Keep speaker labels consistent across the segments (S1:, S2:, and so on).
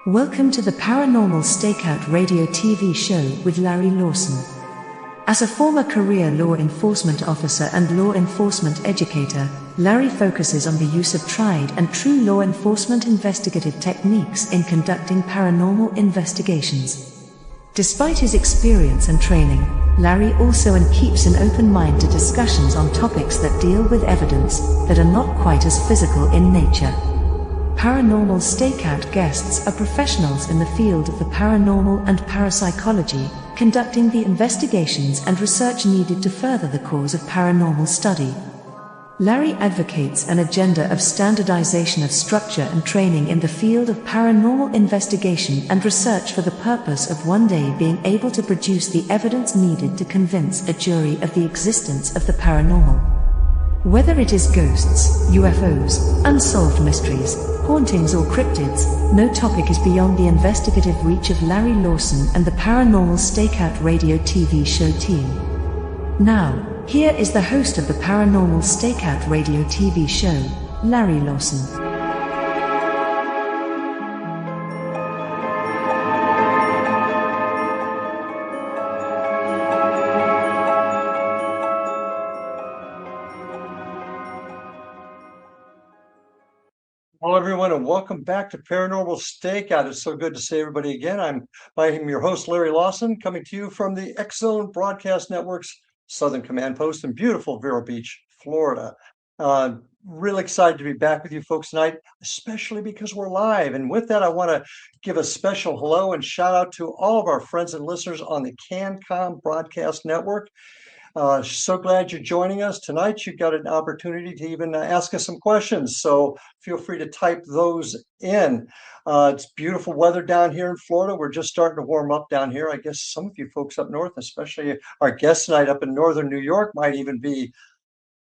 S1: Welcome to the Paranormal Stakeout radio TV show with Larry Lawson. As a former career law enforcement officer and law enforcement educator, Larry focuses on the use of tried and true law enforcement investigative techniques in conducting paranormal investigations. Despite his experience and training, Larry also keeps an open mind to discussions on topics that deal with evidence that are not quite as physical in nature. Paranormal Stakeout guests are professionals in the field of the paranormal and parapsychology, conducting the investigations and research needed to further the cause of paranormal study. Larry advocates an agenda of standardization of structure and training in the field of paranormal investigation and research for the purpose of one day being able to produce the evidence needed to convince a jury of the existence of the paranormal. Whether it is ghosts, UFOs, unsolved mysteries, hauntings or cryptids, no topic is beyond the investigative reach of Larry Lawson and the Paranormal Stakeout radio TV show team. Now, here is the host of the Paranormal Stakeout radio TV show, Larry Lawson.
S2: Hello, everyone, and welcome back to Paranormal Stakeout. It's so good to see everybody again. I'm your host, Larry Lawson, coming to you from the X-Zone Broadcast Network's Southern Command Post in beautiful Vero Beach, Florida. Really excited to be back with you folks tonight, especially because we're live. And with that, I want to give a special hello and shout out to all of our friends and listeners on the CanCom Broadcast Network. So glad you're joining us tonight. You've got an opportunity to even ask us some questions, so feel free to type those in. It's beautiful weather down here in Florida. We're just starting to warm up down here. I guess some of you folks up north, especially our guest tonight up in northern New York, might even be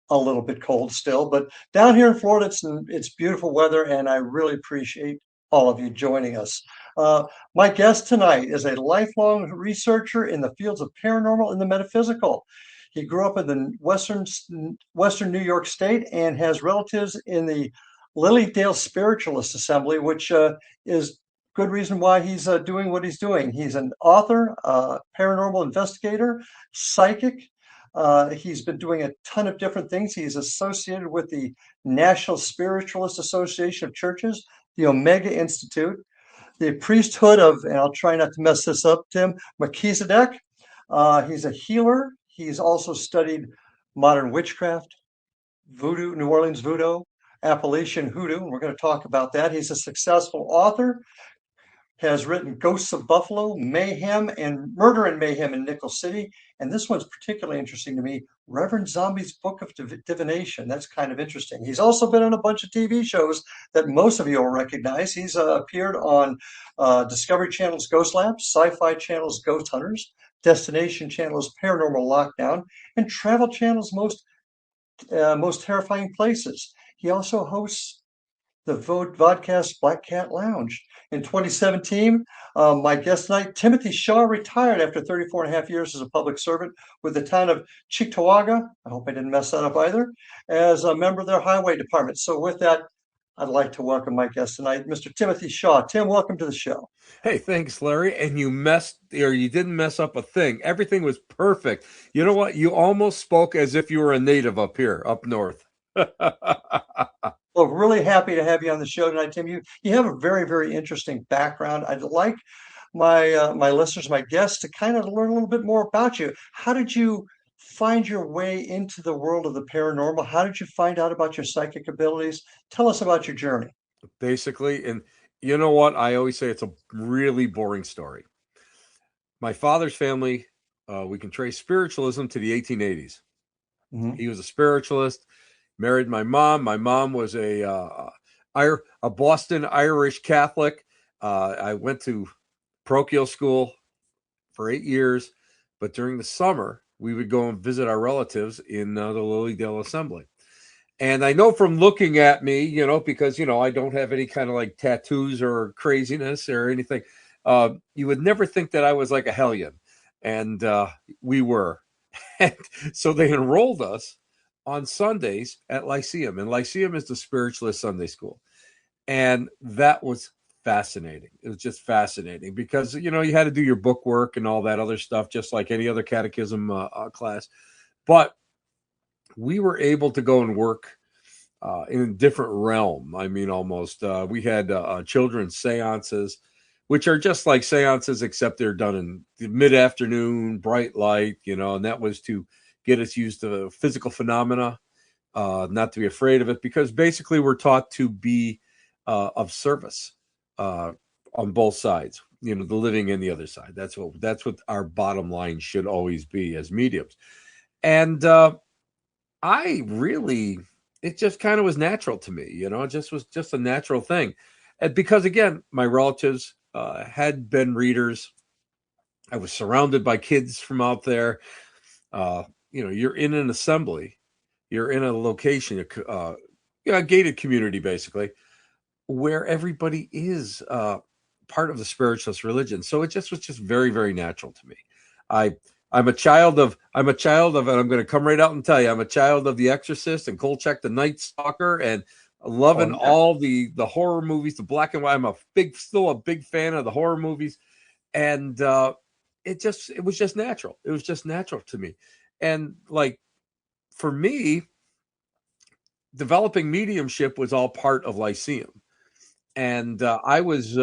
S2: a little bit cold still. But down here in Florida, it's beautiful weather, and I really appreciate all of you joining us. My guest tonight is a lifelong researcher in the fields of paranormal and the metaphysical. He grew up in the western New York State and has relatives in the Lilydale Spiritualist Assembly, which is good reason why he's doing what he's doing. He's an author, paranormal investigator, psychic. He's been doing a ton of different things. He's associated with the National Spiritualist Association of Churches, the Omega Institute, the Priesthood of, and I'll try not to mess this up, Tim, Melchizadek. He's a healer. He's also studied Modern Witchcraft, Voodoo, New Orleans Voodoo, Appalachian Hoodoo, and we're going to talk about that. He's a successful author, has written Ghosts of Buffalo, Mayhem, and Murder and Mayhem in Nickel City, and this one's particularly interesting to me, Reverend Zombie's Book of Divination. That's kind of interesting. He's also been on a bunch of TV shows that most of you will recognize. He's appeared on Discovery Channel's Ghost Lab, SyFy Channel's Ghost Hunters, Destination Channel's Paranormal Lockdown, and Travel Channel's Most Terrifying Places. He also hosts the vodcast Black Cat Lounge. In 2017, my guest tonight, Timothy Shaw, retired after 34 and a half years as a public servant with the town of Cheektowaga, I hope I didn't mess that up either, as a member of their highway department. So with that, I'd like to welcome my guest tonight, Mr. Timothy Shaw. Tim, welcome to the show.
S3: Hey, thanks, Larry. And you didn't mess up a thing. Everything was perfect. You know what? You almost spoke as if you were a native up here, up north.
S2: Well, really happy to have you on the show tonight, Tim. You have a very, very interesting background. I'd like my listeners, my guests, to kind of learn a little bit more about you. How did you find your way into the world of the paranormal? How did you find out about your psychic abilities? Tell us about your journey.
S3: Basically, and you know what? I always say it's a really boring story. My father's family, we can trace spiritualism to the 1880s. Mm-hmm. He was a spiritualist, married my mom. My mom was a Boston Irish Catholic. I went to parochial school for 8 years, but during the summer, we would go and visit our relatives in the Lilydale Assembly. And I know from looking at me, because, I don't have any kind of like tattoos or craziness or anything, you would never think that I was like a hellion. And we were. And so they enrolled us on Sundays at Lyceum. And Lyceum is the Spiritualist Sunday School. And that was fascinating. It was just fascinating because, you know, you had to do your book work and all that other stuff, just like any other catechism class. But we were able to go and work in a different realm. I mean, almost. We had children's seances, which are just like seances, except they're done in the mid-afternoon, bright light, you know, and that was to get us used to physical phenomena, not to be afraid of it, because basically we're taught to be of service on both sides, you know, the living and the other side. That's what our bottom line should always be as mediums. And it just kind of was natural to me, you know, it just was just a natural thing. And because again, my relatives had been readers. I was surrounded by kids from out there. You know, you're in an assembly, you're in a location, a gated community, basically, where everybody is part of the spiritualist religion. So it just was just very, very natural to me. I'm a child of, and I'm going to come right out and tell you, I'm a child of The Exorcist and Kolchak the Night Stalker, and loving all the horror movies, the black and white. I'm still a big fan of the horror movies. And it was just natural. It was just natural to me. And like, for me, developing mediumship was all part of Lyceum. And I was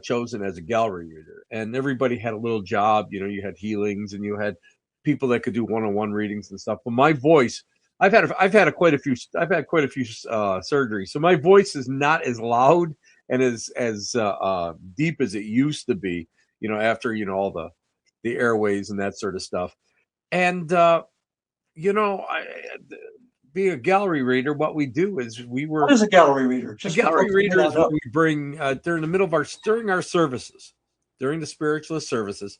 S3: chosen as a gallery reader, and everybody had a little job. You know, you had healings and you had people that could do one-on-one readings and stuff. But my voice, I've had quite a few surgeries, so my voice is not as loud and as deep as it used to be. You know, after, you know, all the airways and that sort of stuff. And you know, being a gallery reader, what we do is
S2: what is a gallery reader?
S3: A gallery reader is what we bring during our services, during the spiritualist services.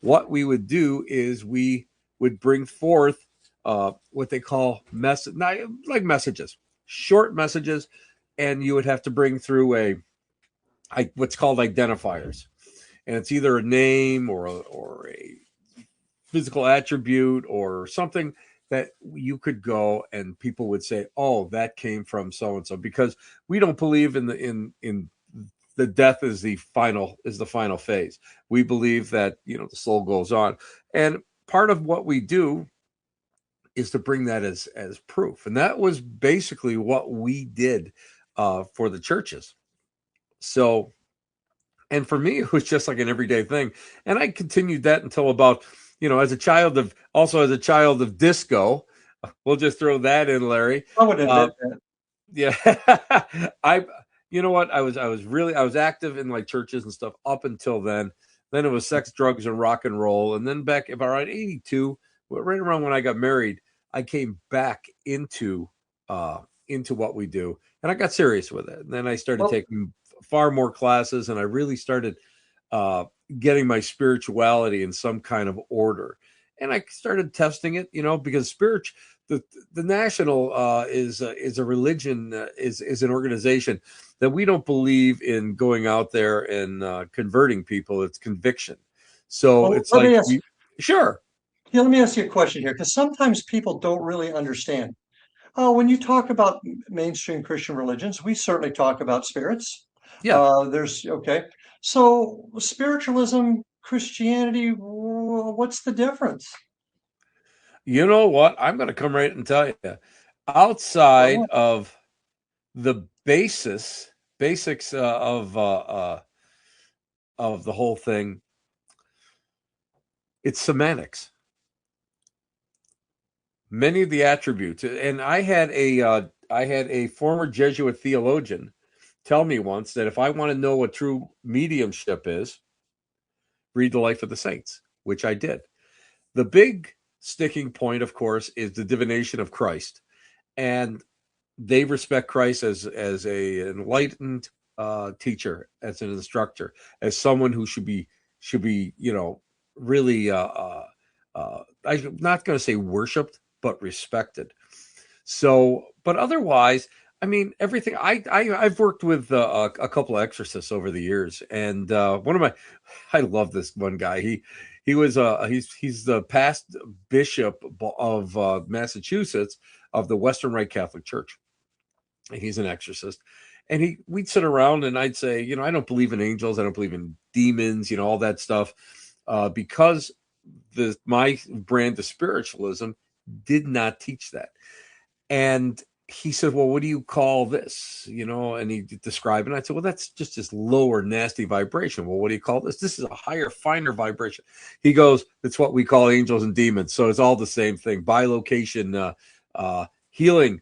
S3: What we would do is we would bring forth what they call messages, short messages, and you would have to bring through what's called identifiers, and it's either a name or a physical attribute or something that you could go and people would say, oh, that came from so-and-so, because we don't believe in the death is the final phase. We believe that, you know, the soul goes on. And part of what we do is to bring that as proof. And that was basically what we did for the churches. So, and for me, it was just like an everyday thing. And I continued that until about, you know, as a child of disco. We'll just throw that in, Larry.
S2: I would admit that.
S3: Yeah. You know what? I was active in like churches and stuff up until then. Then it was sex, drugs, and rock and roll. And then back about 82, right around when I got married, I came back into what we do. And I got serious with it. And then I started taking far more classes, and I really started getting my spirituality in some kind of order. And I started testing it, you know, because the national is a religion, is an organization that we don't believe in going out there and converting people. It's conviction. So it's like, sure.
S2: Yeah, let me ask you a question here, because sometimes people don't really understand. When you talk about mainstream Christian religions, we certainly talk about spirits.
S3: Yeah.
S2: So spiritualism, Christianity, what's the difference?
S3: You know what? I'm going to come right and tell you. Outside of the basics of the whole thing, it's semantics. Many of the attributes, and I had a former Jesuit theologian tell me once that if I want to know what true mediumship is, read the life of the saints, which I did. The big sticking point, of course, is the divination of Christ, and they respect Christ as a enlightened teacher, as an instructor, as someone who should be you know, really I'm not going to say worshipped, but respected. So, but otherwise, I mean, everything. I've worked with a couple of exorcists over the years, and I love this one guy. He's the past bishop of Massachusetts, of the Western Rite Catholic Church. He's an exorcist, And we'd sit around and I'd say, I don't believe in angels. I don't believe in demons, all that stuff. Because my brand of spiritualism did not teach that. And he said, well, what do you call this? And he described it. And I said, well, that's just this lower, nasty vibration. Well, what do you call this? This is a higher, finer vibration. He goes, it's what we call angels and demons. So it's all the same thing. Bilocation, healing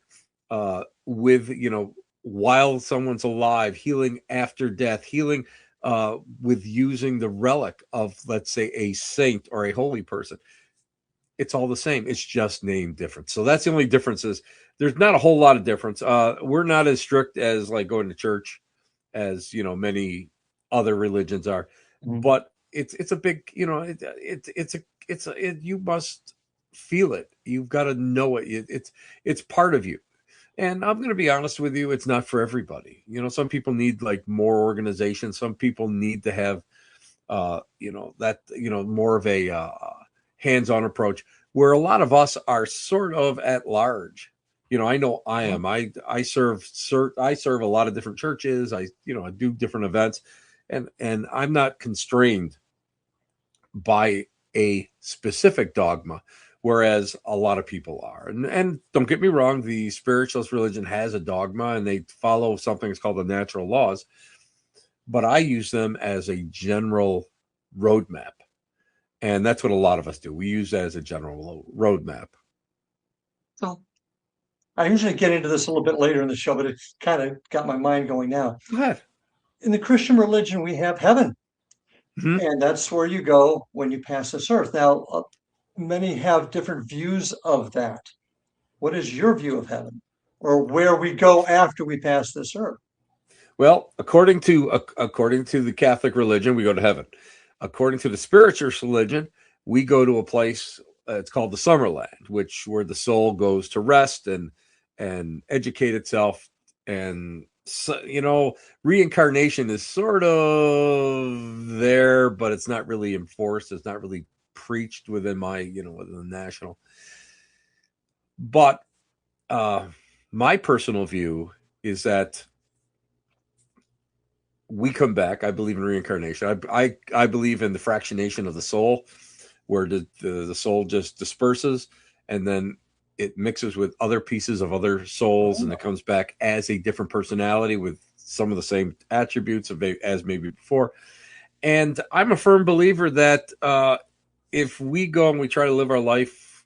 S3: with, while someone's alive, healing after death, healing with using the relic of, let's say, a saint or a holy person. It's all the same. It's just named different. So that's the only difference. Is there's not a whole lot of difference. We're not as strict as like going to church as, many other religions are, but it's a big, you must feel it. You've got to know it. It's part of you. And I'm going to be honest with you, it's not for everybody. Some people need like more organization. Some people need to have, more of a hands-on approach, where a lot of us are sort of at large. I know I am. I serve a lot of different churches. I do different events, and I'm not constrained by a specific dogma, whereas a lot of people are. And don't get me wrong, the spiritualist religion has a dogma and they follow something that's called the natural laws, but I use them as a general roadmap. And that's what a lot of us do. We use that as a general roadmap.
S2: So I usually get into this a little bit later in the show, but it's kind of got my mind going now.
S3: Go ahead.
S2: In the Christian religion, we have heaven. And that's where you go when you pass this earth. Now, many have different views of that. What is your view of heaven, or where we go after we pass this earth?
S3: Well, according to the Catholic religion, we go to heaven. According to the spiritualist religion, we go to a place, it's called the Summerland, where the soul goes to rest and educate itself. And so, reincarnation is sort of there, but it's not really enforced. It's not really preached within within the national. But my personal view is that we come back. I believe in reincarnation. I believe in the fractionation of the soul, where the soul just disperses and then it mixes with other pieces of other souls, and it comes back as a different personality with some of the same attributes as maybe before. And I'm a firm believer that if we go and we try to live our life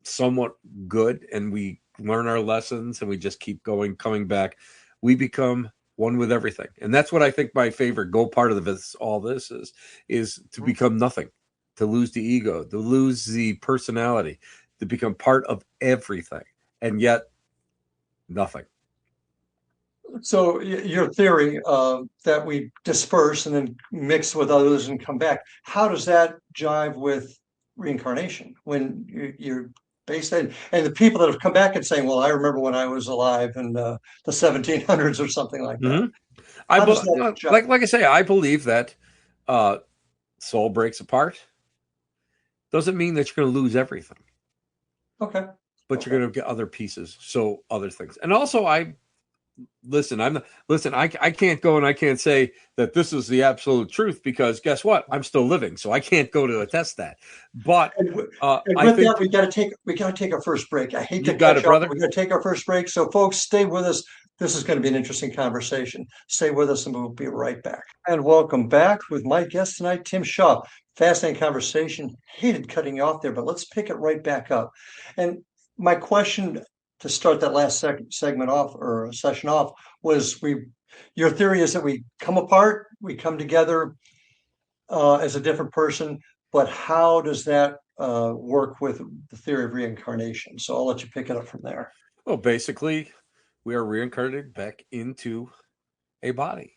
S3: somewhat good and we learn our lessons and we just keep coming back, we become one with everything. And that's what I think my favorite part of all this is to become nothing, to lose the ego, to lose the personality, to become part of everything, and yet nothing.
S2: So your theory that we disperse and then mix with others and come back, how does that jive with reincarnation when you're based on, and the people that have come back and saying, well, I remember when I was alive in the 1700s or something like that.
S3: Like I say, I believe that soul breaks apart. Doesn't mean that you're going to lose everything.
S2: Okay.
S3: But you're going to get other pieces. So other things. And also I can't go and I can't say that this is the absolute truth, because guess what? I'm still living. So I can't go to attest that. But
S2: with that, we got to take our first break. I hate to cut you off. We got to take our first break. So folks, stay with us. This is going to be an interesting conversation. Stay with us and we'll be right back. And welcome back with my guest tonight, Tim Shaw. Fascinating conversation. Hated cutting you off there, but let's pick it right back up. And my question to start that last segment off, or session off, was your theory is that we come apart, we come together as a different person, but how does that work with the theory of reincarnation? So I'll let you pick it up from there.
S3: Well, basically, we are reincarnated back into a body,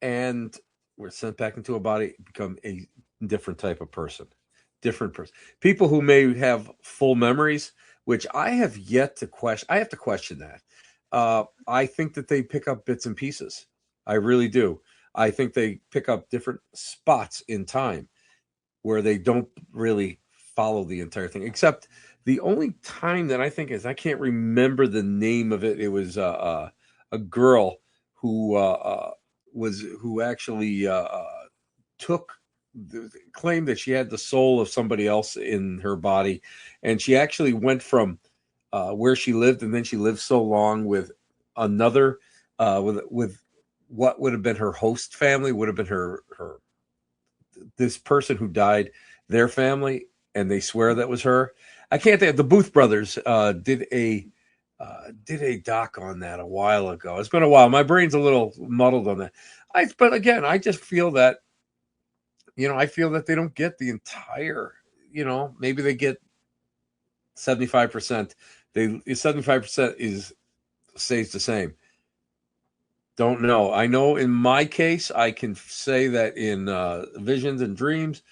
S3: and we're sent back into a body, become a different type of person, people who may have full memories, which I have yet to question. I have to question that. I think that they pick up bits and pieces. I really do. I think they pick up different spots in time where they don't really follow the entire thing, except the only time that I think is, I can't remember the name of it. It was a girl who actually claimed that she had the soul of somebody else in her body, and she actually went from where she lived, and then she lived so long with another with what would have been her host family, would have been her this person who died, their family, and they swear that was her. I can't think. The Booth brothers did a doc on that a while ago. It's been a while. My brain's a little muddled on that. But again, I just feel that, I feel that they don't get the entire, maybe they get 75%. 75% stays the same. Don't know. I know in my case, I can say that in visions and dreams,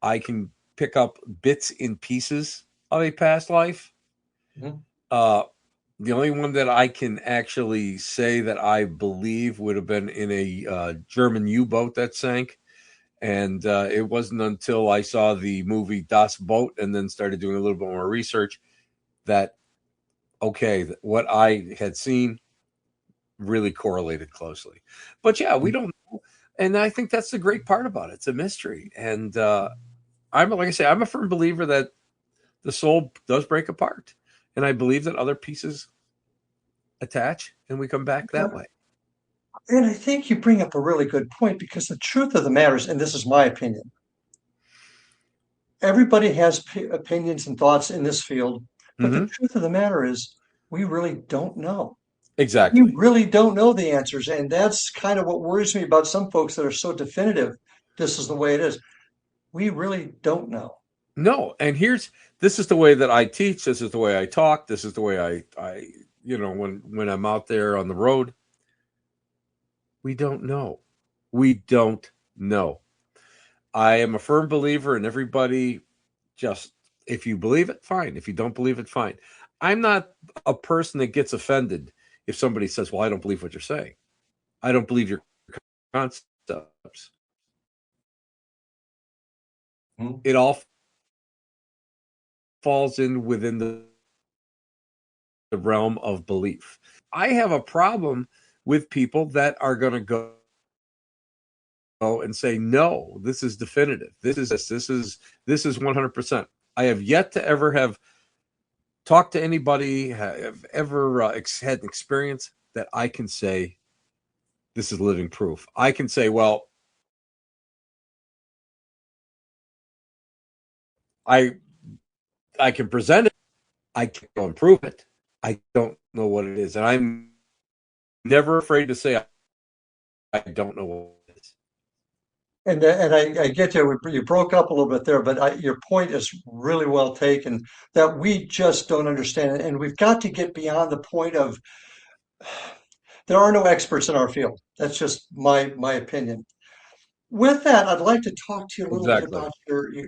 S3: I can pick up bits and pieces of a past life.
S2: Mm-hmm.
S3: The only one that I can actually say that I believe would have been in a German U-boat that sank. And it wasn't until I saw the movie Das Boot and then started doing a little bit more research that, okay, what I had seen really correlated closely. But yeah, we don't know. And I think that's the great part about it. It's a mystery. And like I say, I'm a firm believer that the soul does break apart. And I believe that other pieces attach and we come back that way.
S2: And I think you bring up a really good point, because the truth of the matter is, and this is my opinion, everybody has opinions and thoughts in this field, but the truth of the matter is we really don't know.
S3: Exactly.
S2: We really don't know the answers. And that's kind of what worries me about some folks that are so definitive. This is the way it is. We really don't know.
S3: No. And this is the way that I teach. This is the way I talk. This is the way I when I'm out there on the road, we don't know. We don't know. I am a firm believer in everybody. Just, if you believe it, fine. If you don't believe it, fine. I'm not a person that gets offended if somebody says, well, I don't believe what you're saying. I don't believe your concepts. Mm-hmm. It all falls within the realm of belief. I have a problem with people that are going to go and say, no, this is definitive. This is 100%. I have yet to ever have talked to anybody, have ever had an experience that I can say, this is living proof. I can say, well, I can present it. I can go and prove it. I don't know what it is. And I'm never afraid to say, I don't know what it is.
S2: And I get you. You broke up a little bit there, but your point is really well taken, that we just don't understand it. And we've got to get beyond the point of, there are no experts in our field. That's just my opinion. With that, I'd like to talk to you a little bit about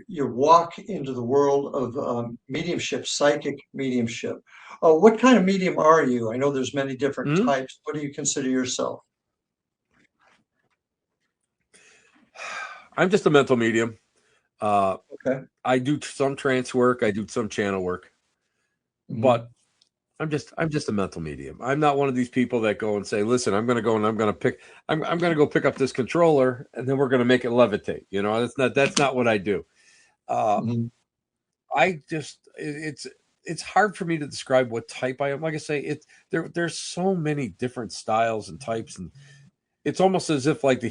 S2: your walk into the world of mediumship, psychic mediumship. What kind of medium are you? I know there's many different types. What do you consider yourself?
S3: I'm just a mental medium.
S2: Okay.
S3: I do some trance work. I do some channel work, but I'm just a mental medium. I'm not one of these people that go and say, listen, I'm going to go and I'm going to go pick up this controller and then we're going to make it levitate. That's not what I do. I just, it's hard for me to describe what type I am. Like I say, there's so many different styles and types, and it's almost as if like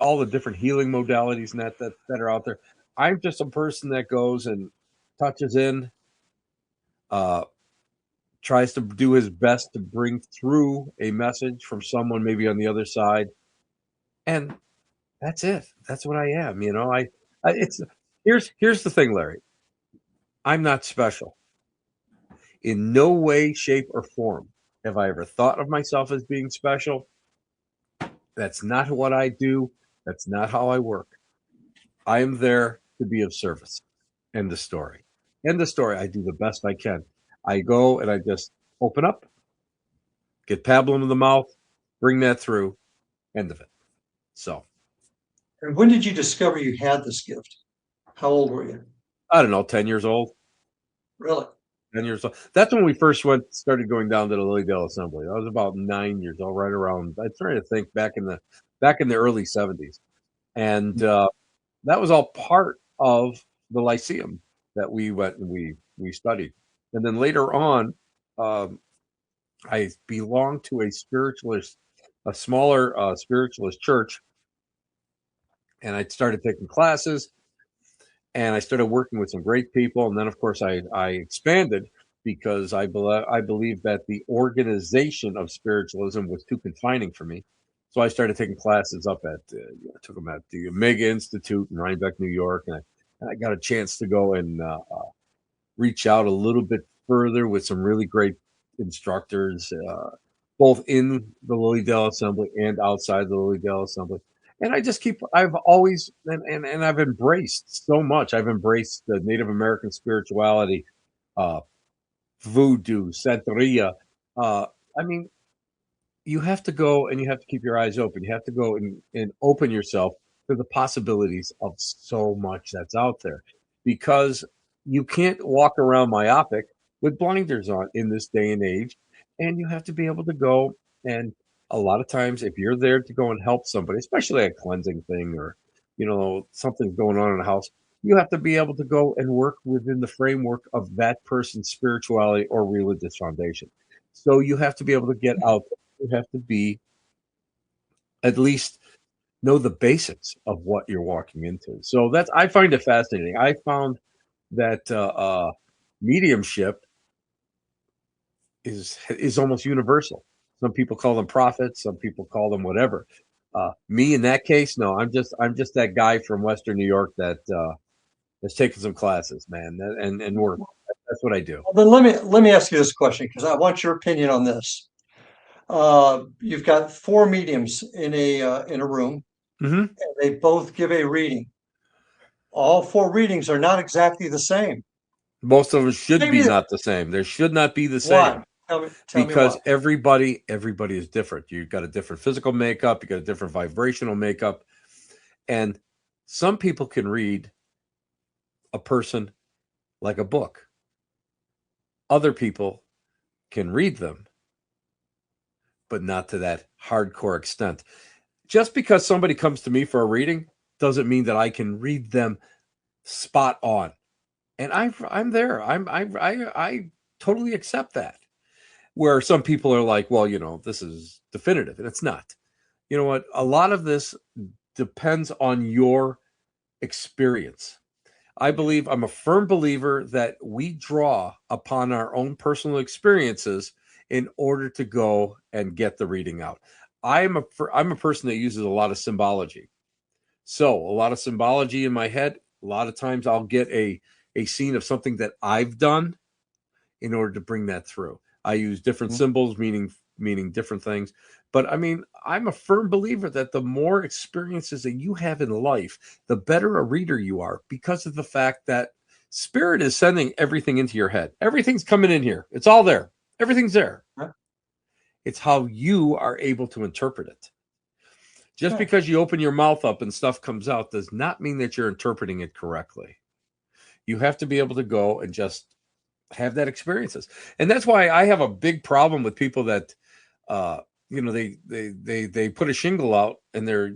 S3: all the different healing modalities and that are out there. I'm just a person that goes and touches in, tries to do his best to bring through a message from someone maybe on the other side, and that's it. That's what I am. Here's the thing, Larry. I'm not special. In no way, shape, or form have I ever thought of myself as being special. That's not what I do. That's not how I work. I am there to be of service. End of story. End of story. I do the best I can. I go and I just open up, get pablum in the mouth, bring that through, end of it. So.
S2: And when did you discover you had this gift? How old were you?
S3: I don't know, 10 years old.
S2: Really?
S3: 10 years old. That's when we first started going down to the Lilydale Assembly. I was about 9 years old, right around. I'm trying to think back in the early 70s, and that was all part of the Lyceum that we went and we studied. And then later on, I belonged to a smaller spiritualist church, and I started taking classes, and I started working with some great people. And then, of course, I expanded because I believe that the organization of spiritualism was too confining for me. So I started taking classes up at, I took them at the Omega Institute in Rhinebeck, New York, and I got a chance to go and reach out a little bit further with some really great instructors, both in the Lilydale Assembly and outside the Lilydale Assembly. And I've always, and I've embraced so much. I've embraced the Native American spirituality, voodoo, Santeria. I mean, you have to go and you have to keep your eyes open. You have to go and open yourself to the possibilities of so much that's out there, because you can't walk around myopic with blinders on in this day and age. And you have to be able to go, and a lot of times if you're there to go and help somebody, especially a cleansing thing or, something's going on in the house, you have to be able to go and work within the framework of that person's spirituality or religious foundation. So you have to be able to get out there. You have to be, at least know the basics of what you're walking into. So I find it fascinating. I found that mediumship is almost universal. Some people call them prophets, some people call them whatever. Me in that case, no, I'm just that guy from Western New York that has taken some classes, man, and work. That's what I do.
S2: Well, then let me ask you this question, because I want your opinion on this. You've got 4 mediums in a room,
S3: Mm-hmm.
S2: and they both give a reading. All 4 readings are not exactly the same.
S3: Most of them should be not the same. They should not be the same.
S2: Why?
S3: Because
S2: tell me why.
S3: everybody is different. You've got a different physical makeup, you got a different vibrational makeup, and some people can read a person like a book. Other people can read them, but not to that hardcore extent. Just because somebody comes to me for a reading doesn't mean that I can read them spot on. And I'm there. I totally accept that. Where some people are like, well, this is definitive, and it's not. You know what? A lot of this depends on your experience. I'm a firm believer that we draw upon our own personal experiences in order to go and get the reading out. I'm a person that uses a lot of symbology. So a lot of symbology in my head. A lot of times I'll get a scene of something that I've done in order to bring that through. I use different symbols, meaning different things. But I mean, I'm a firm believer that the more experiences that you have in life, the better a reader you are, because of the fact that spirit is sending everything into your head. Everything's coming in here. It's all there. Everything's there. Huh? It's how you are able to interpret it. Just because you open your mouth up and stuff comes out does not mean that you're interpreting it correctly. You have to be able to go and just have that experiences. And that's why I have a big problem with people that they put a shingle out and they're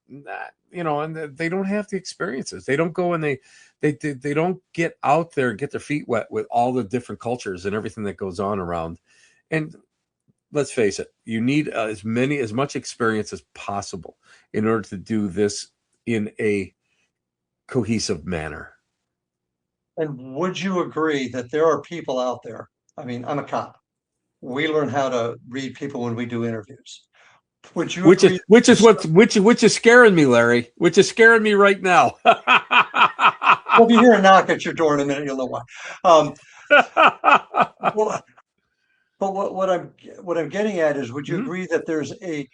S3: not, and they don't have the experiences. They don't go and they don't get out there and get their feet wet with all the different cultures and everything that goes on around. And let's face it, you need as much experience as possible in order to do this in a cohesive manner.
S2: And would you agree that there are people out there? I mean, I'm a cop. We learn how to read people when we do interviews. Would you agree?
S3: Which is scaring me, Larry? Which is scaring me right now.
S2: Well, if you hear a knock at your door in a minute, you'll know why. But what I'm getting at is, would you agree that there's a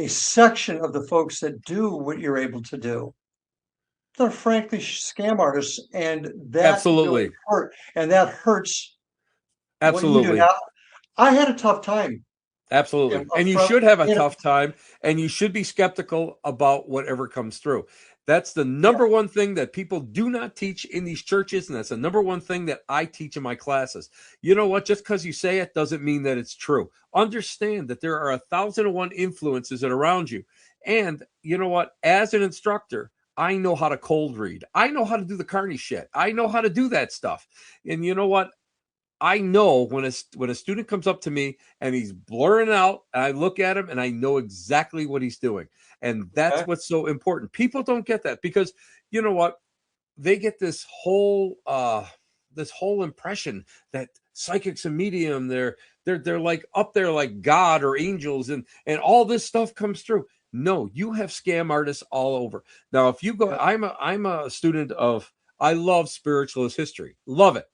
S2: section of the folks that do what you're able to do? They're frankly scam artists, and that
S3: absolutely
S2: really hurt, and that hurts.
S3: Absolutely.
S2: Now, I had a tough time.
S3: Absolutely. And you should have a tough time, and you should be skeptical about whatever comes through. That's the number one thing that people do not teach in these churches, and that's the number one thing that I teach in my classes. You know what? Just because you say it doesn't mean that it's true. Understand that there are 1,001 influences that are around you. And you know what? As an instructor, I know how to cold read. I know how to do the Carney shit. I know how to do that stuff. And you know what? I know when a student comes up to me and he's blurring out, and I look at him and I know exactly what he's doing. And that's what's so important. People don't get that because you know what? They get this whole impression that psychics and medium, they're like up there like God or angels, and all this stuff comes through. No, you have scam artists all over. Now, if you go, I'm a student of, I love spiritualist history. Love it.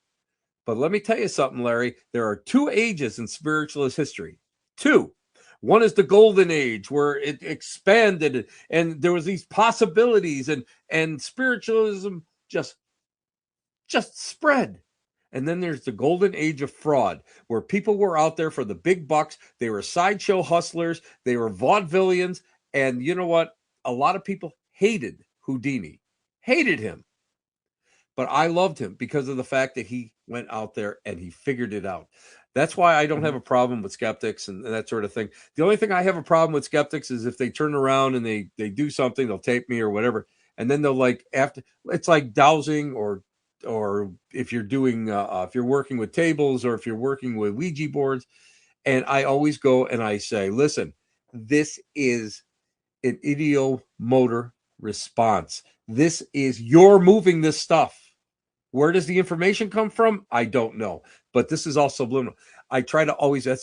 S3: But let me tell you something, Larry. There are 2 ages in spiritualist history. 2. One is the golden age where it expanded and there was these possibilities and spiritualism just spread. And then there's the golden age of fraud where people were out there for the big bucks. They were sideshow hustlers. They were vaudevillians. And you know what? A lot of people hated Houdini, hated him. But I loved him because of the fact that he went out there and he figured it out. That's why I don't have a problem with skeptics and that sort of thing. The only thing I have a problem with skeptics is if they turn around and they do something, they'll tape me or whatever. And then they'll like, after, it's like dowsing or if you're doing, if you're working with tables or if you're working with Ouija boards. And I always go and I say, listen, this is an idiomotor response. This is, you're moving this stuff. Where does the information come from? I don't know, but this is all subliminal. I try to always, I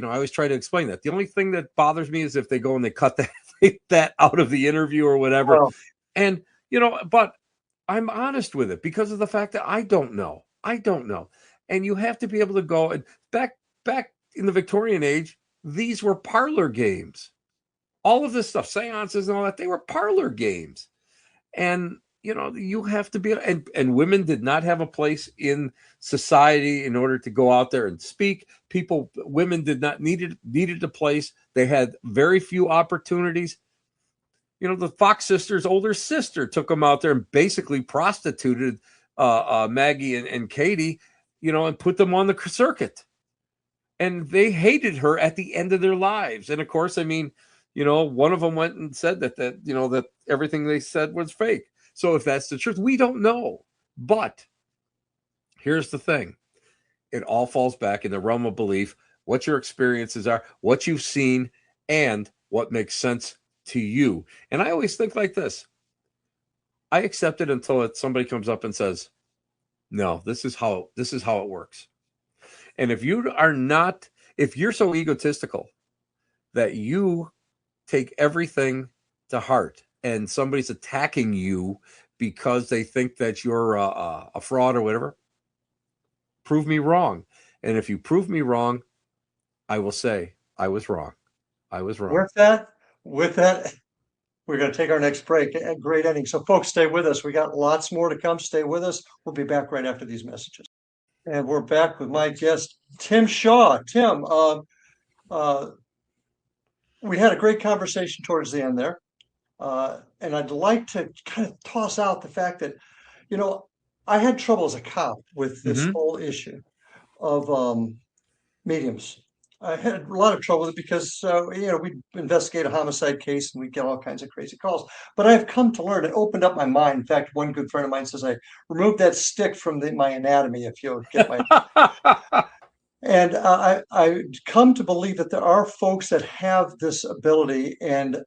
S3: always try to explain that. The only thing that bothers me is if they go and they cut that out of the interview or whatever. Oh. And, but I'm honest with it because of the fact that I don't know. And you have to be able to go, and back in the Victorian age, these were parlor games. All of this stuff, seances and all that, they were parlor games. And, you have to be, and women did not have a place in society in order to go out there and speak. Women did not needed a place. They had very few opportunities. The Fox sisters' older sister took them out there and basically prostituted Maggie and Katie, and put them on the circuit. And they hated her at the end of their lives. And of course, one of them went and said that everything they said was fake. So if that's the truth, we don't know. But here's the thing. It all falls back in the realm of belief, what your experiences are, what you've seen, and what makes sense to you. And I always think like this. I accept it until somebody comes up and says, no, this is how it works. And if you're so egotistical that you take everything to heart and somebody's attacking you because they think that you're a fraud or whatever, prove me wrong. And if you prove me wrong, I will say I was wrong. With
S2: that, we're going to take our next break. A great ending. So folks, stay with us. We got lots more to come. Stay with us. We'll be back right after these messages. And we're back with my guest, Tim Shaw. Tim, we had a great conversation towards the end there. And I'd like to kind of toss out the fact that, I had trouble as a cop with this whole issue of mediums. I had a lot of trouble with it because, we'd investigate a homicide case and we'd get all kinds of crazy calls. But I've come to learn, it opened up my mind. In fact, one good friend of mine says, I removed that stick from my anatomy, if you'll get my... And I come to believe that there are folks that have this ability, and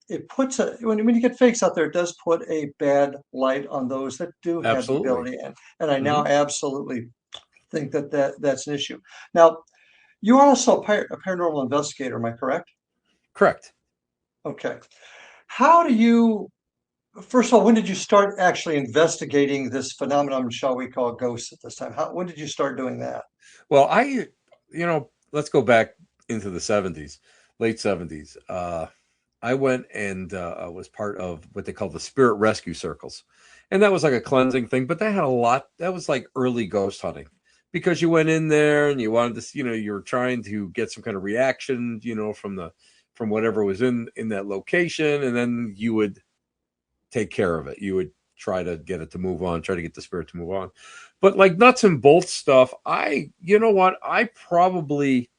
S2: it puts when you get fakes out there, it does put a bad light on those that do have the ability. And I now absolutely think that's an issue. Now, you are also a paranormal investigator, am I correct?
S3: Correct.
S2: Okay. How do you, first of all, when did you start actually investigating this phenomenon, shall we call ghosts at this time? When did you start doing that?
S3: Well, let's go back into the 70s, late 70s. I went and was part of what they call the spirit rescue circles. And that was like a cleansing thing, but that was like early ghost hunting because you went in there and you wanted to, you were trying to get some kind of reaction, from whatever was in that location. And then you would take care of it. You would try to get it to move on, try to get the spirit to move on. But like nuts and bolts stuff, you know what? I probably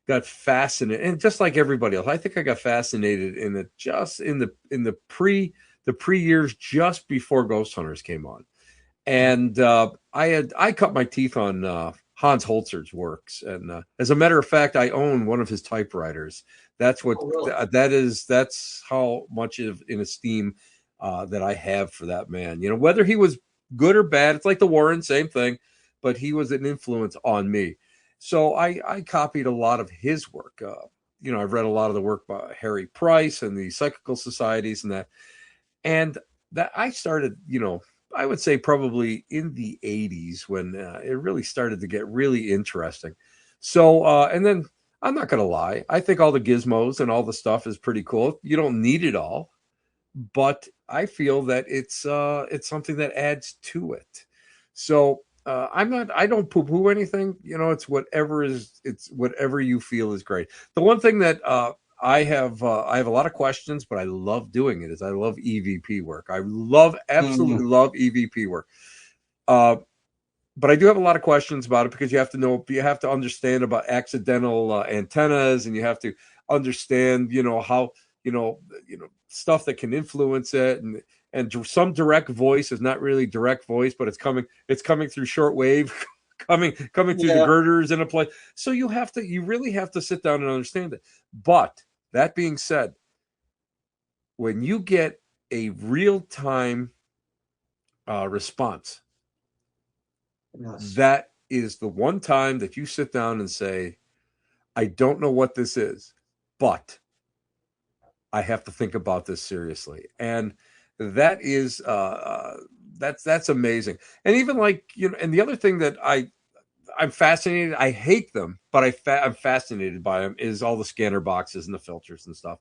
S3: got fascinated, and just like everybody else, I think I got fascinated in it just in the pre years just before Ghost Hunters came on. And I cut my teeth on Hans Holzer's works, and as a matter of fact, I own one of his typewriters. That's what that's how much in esteem that I have for that man. You know, whether he was good or bad, it's like the Warren, same thing, but he was an influence on me. So I copied a lot of his work. You know, I've read a lot of the work by Harry Price and the psychical societies and that I started, you know, I would say probably in the 80s when it really started to get really interesting. So, and then I'm not going to lie, I think all the gizmos and all the stuff is pretty cool. You don't need it all, but I feel that it's something that adds to it. So I don't poo-poo anything. You know, it's whatever you feel is great. The one thing that I have a lot of questions, but I love doing it. I love EVP work. I absolutely love EVP work. But I do have a lot of questions about it because you have to understand about accidental antennas, and you have to understand, you know, how, you know, stuff that can influence it, and some direct voice is not really direct voice, but it's coming through shortwave, coming through the girders in a place. So you really have to sit down and understand it. But that being said, when you get a real-time response, that is the one time that you sit down and say, I don't know what this is, but I have to think about this seriously. And that is that's amazing. And even like, you know, and the other thing that I'm fascinated, I hate them, but I'm fascinated by them, is all the scanner boxes and the filters and stuff.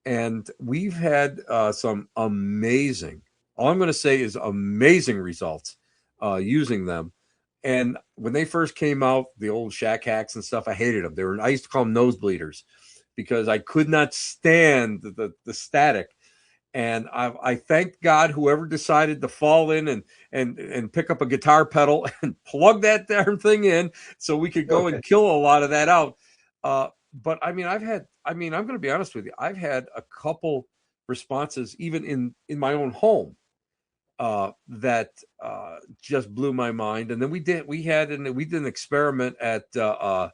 S3: And we've had some amazing, all I'm going to say is amazing results using them. And when they first came out, the old shack hacks and stuff, I hated them. I used to call them nosebleeders because I could not stand the static. And I thank God whoever decided to fall in and pick up a guitar pedal and plug that darn thing in so we could go and kill a lot of that out. But I mean, I'm going to be honest with you. I've had a couple responses even in my own home that just blew my mind. And then we did an experiment at the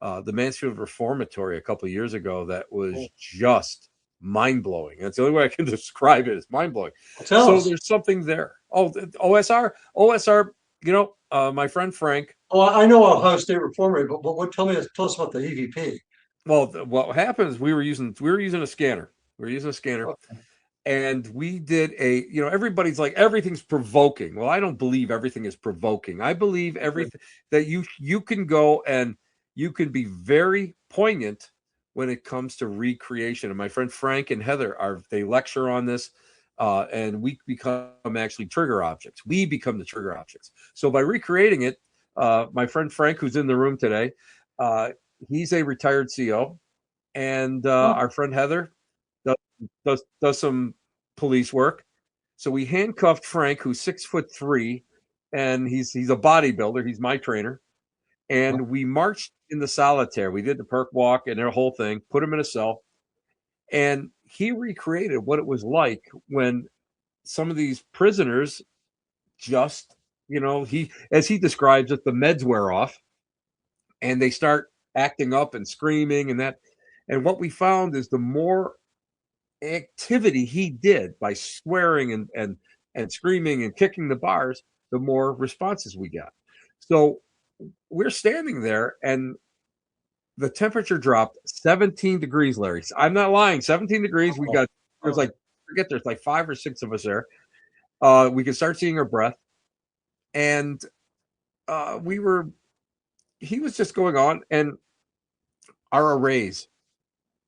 S3: Mansfield Reformatory a couple of years ago that was just mind-blowing. That's the only way I can describe it. It's mind-blowing. So there's something there. Oh, OSR, you know, my friend Frank.
S2: Oh, I know Ohio State Reformatory, but tell us about the EVP.
S3: Well, what happens, we were using a scanner. And we did you know, everybody's like, everything's provoking. Well, I don't believe everything is provoking. I believe everything that you can go and you can be very poignant when it comes to recreation. And my friend Frank and Heather they lecture on this, and we become actually trigger objects. We become the trigger objects. So by recreating it, my friend Frank, who's in the room today, he's a retired CO, and our friend Heather does some police work. So we handcuffed Frank, who's 6'3", and he's a bodybuilder. He's my trainer. And we marched in the solitaire. We did the perk walk and their whole thing, put him in a cell. And he recreated what it was like when some of these prisoners just, you know, as he describes it, the meds wear off and they start acting up and screaming and that. And what we found is the more activity he did by swearing and screaming and kicking the bars, the more responses we got. So we're standing there and the temperature dropped 17 degrees, Larry. I'm not lying. 17 degrees. There's like 5 or 6 of us there. We could start seeing our breath. And he was just going on, and our arrays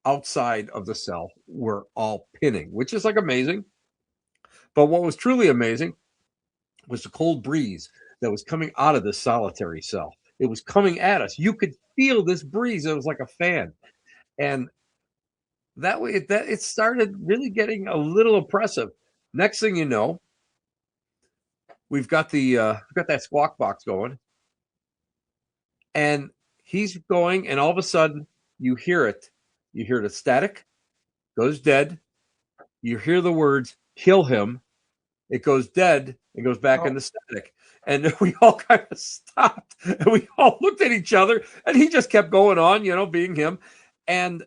S3: outside of the cell were all pinning, which is like amazing. But what was truly amazing was the cold breeze that was coming out of this solitary cell. It was coming at us. You could feel this breeze. It was like a fan. And that way it started really getting a little oppressive. Next thing you know, we've got that squawk box going, and he's going, and all of a sudden you hear it. You hear the static, goes dead. You hear the words, kill him. It goes dead. It goes back into static. And we all kind of stopped, and we all looked at each other, and he just kept going on, you know, being him. And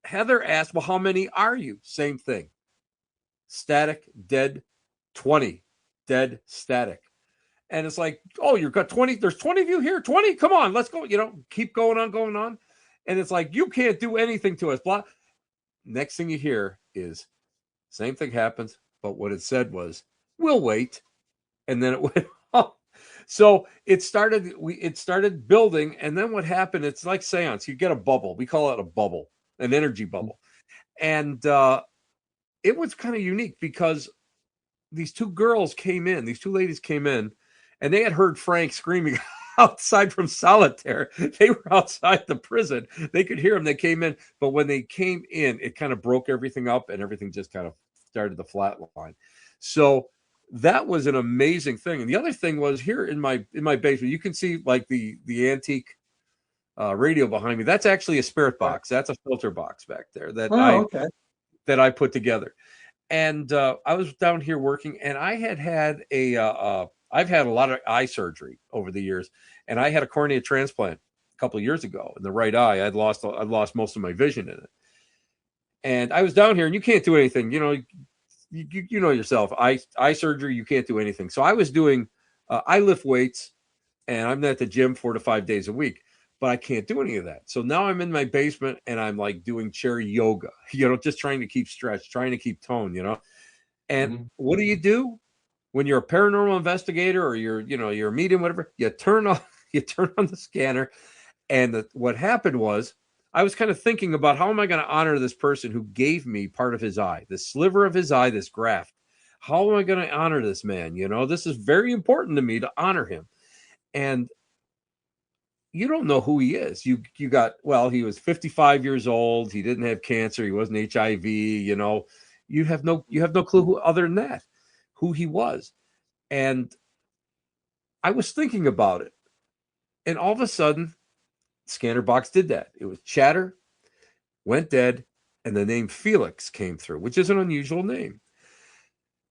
S3: Heather asked, well, how many are you? Same thing. Static, dead, 20. Dead, static. And it's like, oh, you've got 20. There's 20 of you here. 20. Come on, let's go. You know, keep going on. And it's like, you can't do anything to us. Blah. Next thing you hear is same thing happens. But what it said was, we'll wait. And then it went off. So it started building. And then what happened, it's like seance. You get a bubble. We call it a bubble, an energy bubble. And it was kind of unique because these two ladies came in, and they had heard Frank screaming outside from solitary. They were outside the prison. They could hear him. They came in. But when they came in, it kind of broke everything up, and everything just kind of started the flat line. So that was an amazing thing. And the other thing was, here in my basement, you can see like the antique radio behind me. That's actually a spirit box. That's a filter box back there that I put together. And I was down here working, and I had I've had a lot of eye surgery over the years, and I had a cornea transplant a couple of years ago in the right eye. I'd lost most of my vision in it. And I was down here, and you can't do anything. You know, you know yourself, eye surgery, you can't do anything. So I was doing, I lift weights, and I'm at the gym 4 to 5 days a week, but I can't do any of that. So now I'm in my basement, and I'm like doing chair yoga, you know, just trying to keep stretch, trying to keep tone, you know. And what do? When you're a paranormal investigator, or you're a medium, whatever, you turn on the scanner. And what happened was, I was kind of thinking about, how am I going to honor this person who gave me part of his eye, this sliver of his eye, this graft? How am I going to honor this man? You know, this is very important to me to honor him. And you don't know who he is. He was 55 years old. He didn't have cancer. He wasn't HIV. You know, you have no clue who, other than that, who he was. And I was thinking about it, and all of a sudden, scanner box did that. It was chatter, went dead, and the name Felix came through, which is an unusual name.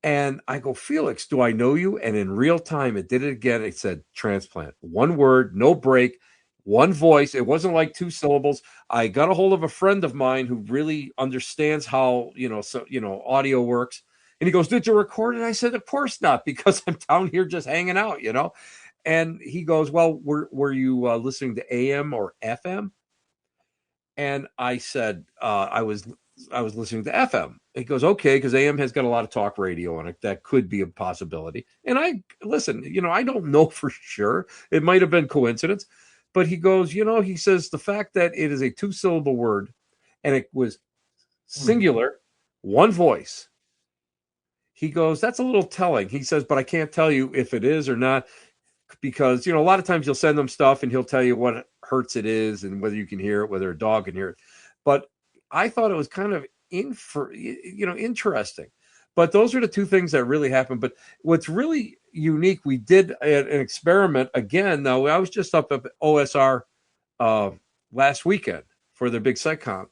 S3: And I go, Felix, do I know you? And in real time, it did it again. It said transplant. One word, no break, one voice. It wasn't like 2 syllables. I got a hold of a friend of mine who really understands how, audio works. And he goes, did you record it? I said, of course not, because I'm down here just hanging out, you know. And he goes, well, were you listening to AM or FM? And I said, I was listening to FM. He goes, okay, because AM has got a lot of talk radio on it. That could be a possibility. And I listen, I don't know for sure. It might have been coincidence. But he goes, he says, the fact that it is a 2-syllable word, and it was singular, one voice. He goes, that's a little telling. He says, but I can't tell you if it is or not, because, a lot of times you'll send them stuff and he'll tell you what hertz it is and whether you can hear it, whether a dog can hear it. But I thought it was kind of interesting. But those are the 2 things that really happened. But what's really unique, we did an experiment again. Now, I was just up at OSR last weekend for their big SciCon.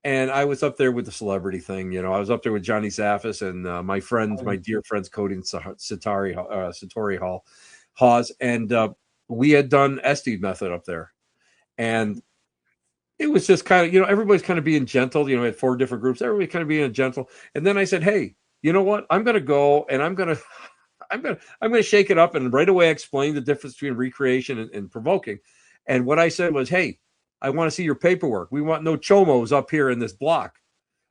S3: And I was up there with the celebrity thing. I was up there with Johnny Zaffis and my dear friends, Cody and Satori Hawes. And we had done Estes method up there. And it was just kind of, everybody's kind of being gentle. We had 4 different groups. Everybody kind of being gentle. And then I said, hey, you know what? I'm going to go and I'm going to shake it up, and right away explain the difference between recreation and provoking. And what I said was, hey, I want to see your paperwork. We want no chomos up here in this block.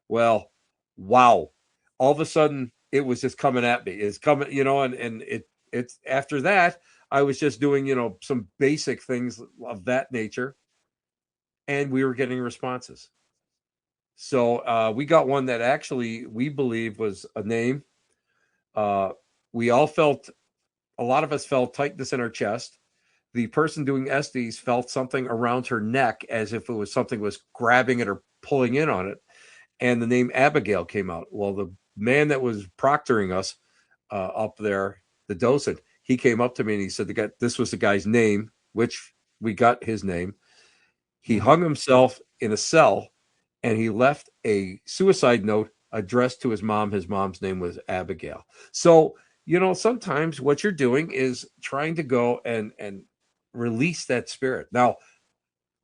S3: Well, wow. All of a sudden it was just coming at me. It's coming, and it's after that, I was just doing, some basic things of that nature, and we were getting responses. So we got one that actually we believe was a name. We all felt, a lot of us felt tightness in our chest. The person doing Estes felt something around her neck as if it was something was grabbing it or pulling in on it. And the name Abigail came out. Well, the man that was proctoring us up there, the docent, he came up to me and he said, this was the guy's name, which we got his name. He hung himself in a cell and he left a suicide note addressed to his mom. His mom's name was Abigail. So, sometimes what you're doing is trying to go and release that spirit. Now,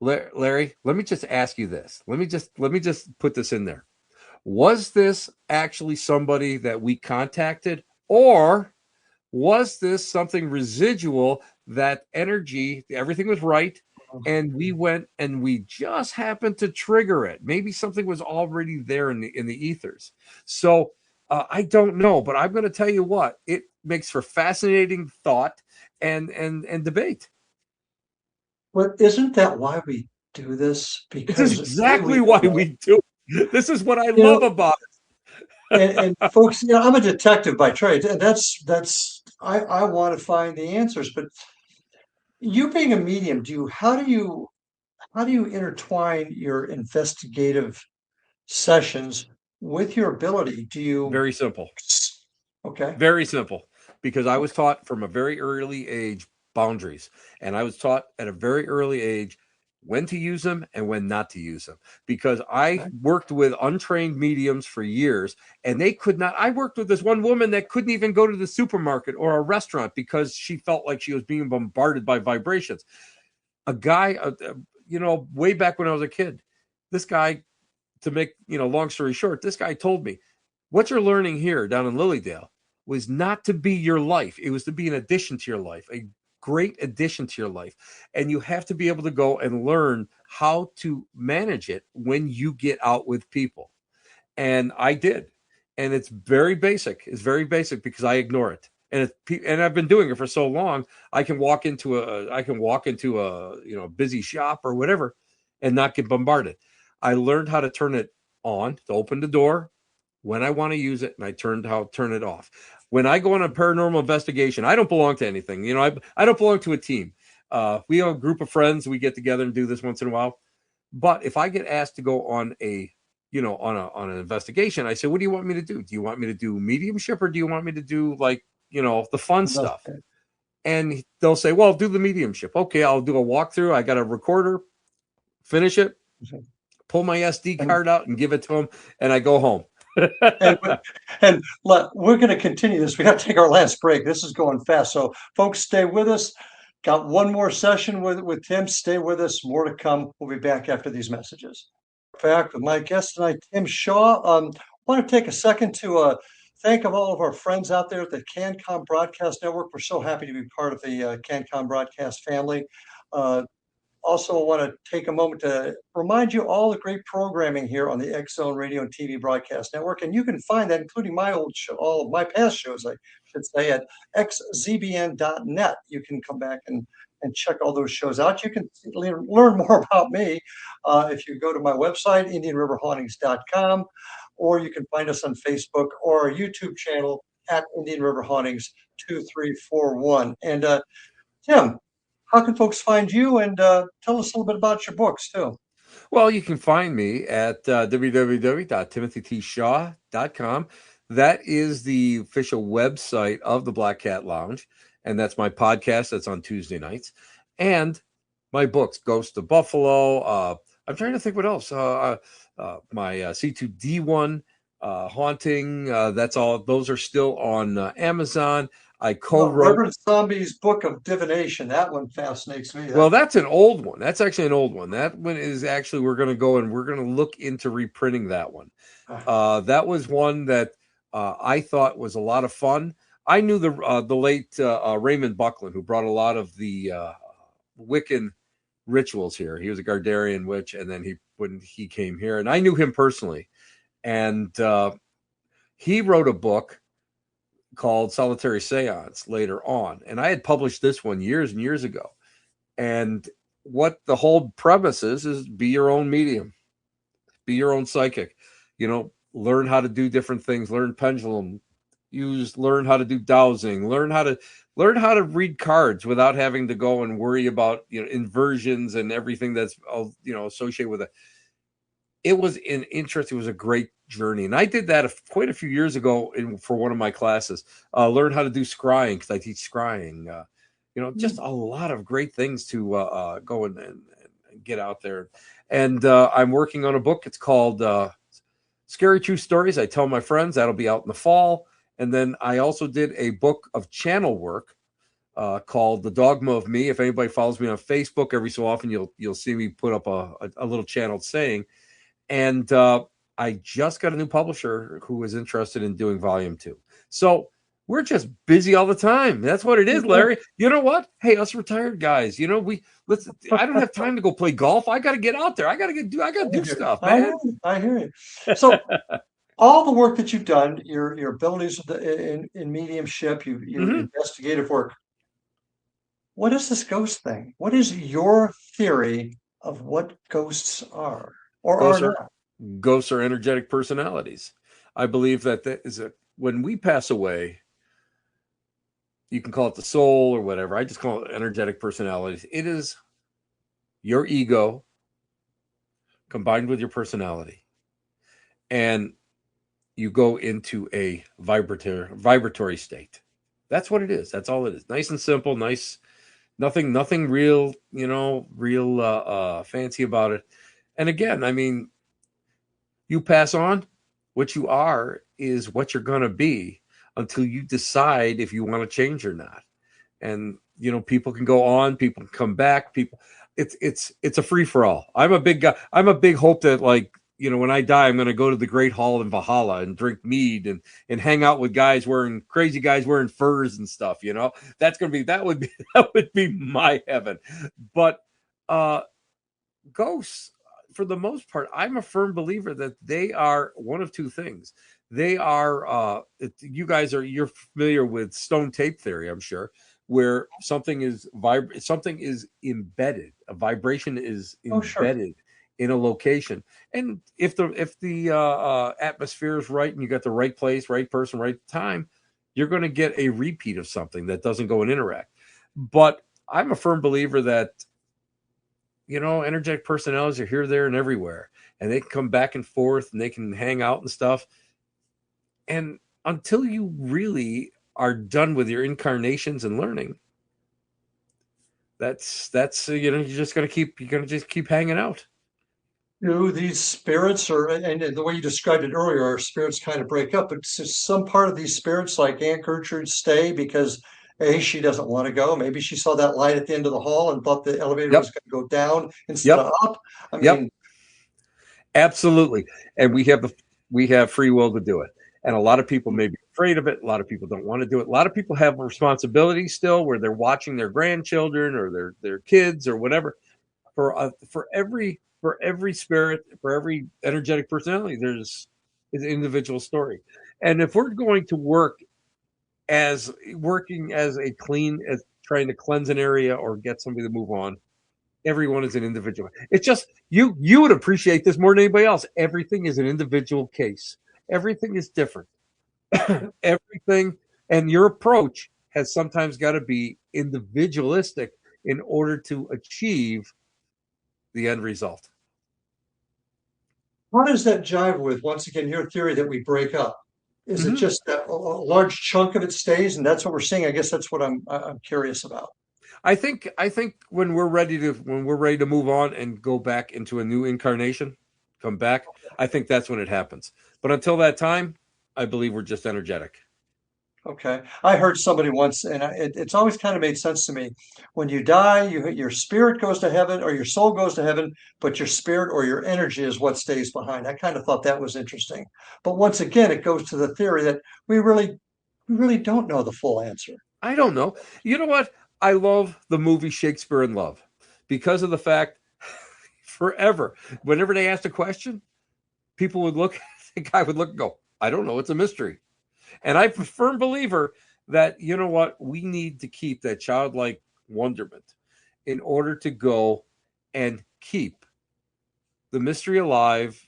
S3: Larry, let me just ask you this. Let me just put this in there. Was this actually somebody that we contacted, or was this something residual, that energy, everything was right, and we went and we just happened to trigger it? Maybe something was already there in the ethers. So I don't know, but I'm going to tell you what, it makes for fascinating thought and debate.
S2: Well, isn't that why we do this? Because
S3: this is exactly why we do it. This is what I love about
S2: it. And folks, I'm a detective by trade, and I want to find the answers. But you being a medium, how do you intertwine your investigative sessions with your ability?
S3: Very simple.
S2: Okay.
S3: Very simple. Because I was taught from a very early age boundaries, and I was taught at a very early age when to use them and when not to use them, because I worked with untrained mediums for years, and they could not. I worked with this one woman that couldn't even go to the supermarket or a restaurant because she felt like she was being bombarded by vibrations. A guy, way back when I was a kid, this guy, to make, long story short, this guy told me, what you're learning here down in Lilydale was not to be your life. It was to be an addition to your life, a great addition to your life. And you have to be able to go and learn how to manage it when you get out with people. And I did. And it's very basic. It's very basic because I ignore it. And I've been doing it for so long. I can walk into a busy shop or whatever and not get bombarded. I learned how to turn it on, to open the door when I want to use it, and I turn it off. When I go on a paranormal investigation, I don't belong to anything. I don't belong to a team. We have a group of friends. We get together and do this once in a while. But if I get asked to go on an investigation, I say, what do you want me to do? Do you want me to do mediumship, or do you want me to do the fun stuff? And they'll say, well, do the mediumship. Okay, I'll do a walkthrough. I got a recorder, finish it, pull my SD card out and give it to them, and I go home.
S2: and we're going to continue this. We have to take our last break. This is going fast. So folks, stay with us. Got one more session with Tim. Stay with us. More to come. We'll be back after these messages. Back with my guest tonight, Tim Shaw. I want to take a second to thank all of our friends out there at the CanCom Broadcast Network. We're so happy to be part of the CanCom Broadcast family. Also, I want to take a moment to remind you all the great programming here on the X-Zone Radio and TV Broadcast Network. And you can find that, including my old show, all of my past shows, I should say, at xzbn.net. You can come back and check all those shows out. You can learn more about me if you go to my website, IndianRiverHauntings.com, or you can find us on Facebook or our YouTube channel at Indian River Hauntings 2341. And Tim, how can folks find you, and tell us a little bit about your books too?
S3: Well, you can find me at www.timothytshaw.com. That is the official website of the Black Cat Lounge, and that's my podcast that's on Tuesday nights. And my books, Ghost of Buffalo. I'm trying to think what else. My C2D1 Haunting. That's all. Those are still on Amazon. I co-wrote
S2: Reverend Zombie's book of Divination. That one fascinates me.
S3: Well, that's an old one. That's actually an old one. That one is actually, we're going to go and we're going to look into reprinting that one. That was one that I thought was a lot of fun. I knew the late Raymond Buckland, who brought a lot of the Wiccan rituals here. He was a Gardarian witch, and then when he came here, and I knew him personally, and he wrote a book called Solitary Seance later on. And I had published this one years and years ago. And what the whole premise is be your own medium, be your own psychic, learn how to do different things, learn pendulum, learn how to do dowsing, learn how to read cards without having to go and worry about, inversions and everything that's, associated with it. It was an interest. It was a great journey. And I did that quite a few years ago for one of my classes. Learn how to do scrying, because I teach scrying. Just a lot of great things to go and get out there. And I'm working on a book. It's called Scary True Stories I Tell My Friends. That'll be out in the fall. And then I also did a book of channel work called The Dogma of Me. If anybody follows me on Facebook, every so often you'll see me put up a little channeled saying. And I just got a new publisher who is interested in doing volume 2. So we're just busy all the time. That's what it is, Larry. You know what? Hey, us retired guys, I don't have time to go play golf. I got to get out there. I got to do stuff, man.
S2: I hear you. So all the work that you've done, your abilities in mediumship, you investigative work. What is this ghost thing? What is your theory of what ghosts are or are not?
S3: Ghosts are energetic personalities. I believe that is when we pass away, you can call it the soul or whatever. I just call it energetic personalities. It is your ego combined with your personality. And you go into a vibratory state. That's what it is. That's all it is. Nice and simple, nice. Nothing real, real fancy about it. And again, I mean, you pass on. What you are is what you're going to be until you decide if you want to change or not. And, people can go on, people can come back, it's a free for all. I'm a big guy. I'm a big hope that, like, when I die, I'm going to go to the Great Hall in Valhalla and drink mead and hang out with crazy guys wearing furs and stuff. That would be my heaven. But ghosts, for the most part, I'm a firm believer that they are one of two things. They are, you're familiar with stone tape theory, I'm sure, where something is embedded. A vibration is embedded in a location. And if the atmosphere is right and you got the right place, right person, right time, you're going to get a repeat of something that doesn't go and interact. But I'm a firm believer that, energetic personalities are here, there, and everywhere. And they can come back and forth and they can hang out and stuff. And until you really are done with your incarnations and learning, that's you're just going to keep hanging out.
S2: These spirits and the way you described it earlier, our spirits kind of break up, but some part of these spirits, like Aunt Gertrude, stay because she doesn't want to go. Maybe she saw that light at the end of the hall and thought the elevator was going to go down instead of up. I mean,
S3: absolutely. And we have free will to do it. And a lot of people may be afraid of it. A lot of people don't want to do it. A lot of people have responsibility still where they're watching their grandchildren or their kids or whatever. For every spirit, for every energetic personality, there's an individual story. And if we're going to working as trying to cleanse an area or get somebody to move on, everyone is an individual. It's just you would appreciate this more than anybody else. Everything is an individual case. Everything is different. Everything, and your approach has sometimes got to be individualistic in order to achieve the end result.
S2: How does that jive with, once again, your theory that we break up? Is it just that a large chunk of it stays, and that's what we're seeing? I guess that's what I'm curious about.
S3: I think when we're ready to move on and go back into a new incarnation, come back, I think that's when it happens. But until that time, I believe we're just energetic.
S2: Okay. I heard somebody once, and it's always kind of made sense to me. When you die, your spirit goes to heaven, or your soul goes to heaven, but your spirit or your energy is what stays behind. I kind of thought that was interesting. But once again, it goes to the theory that we really don't know the full answer.
S3: I don't know. You know what? I love the movie Shakespeare in Love because of the fact forever, whenever they asked a question, people would look, the guy would look and go, I don't know. It's a mystery. And I'm a firm believer that, you know what, we need to keep that childlike wonderment in order to go and keep the mystery alive,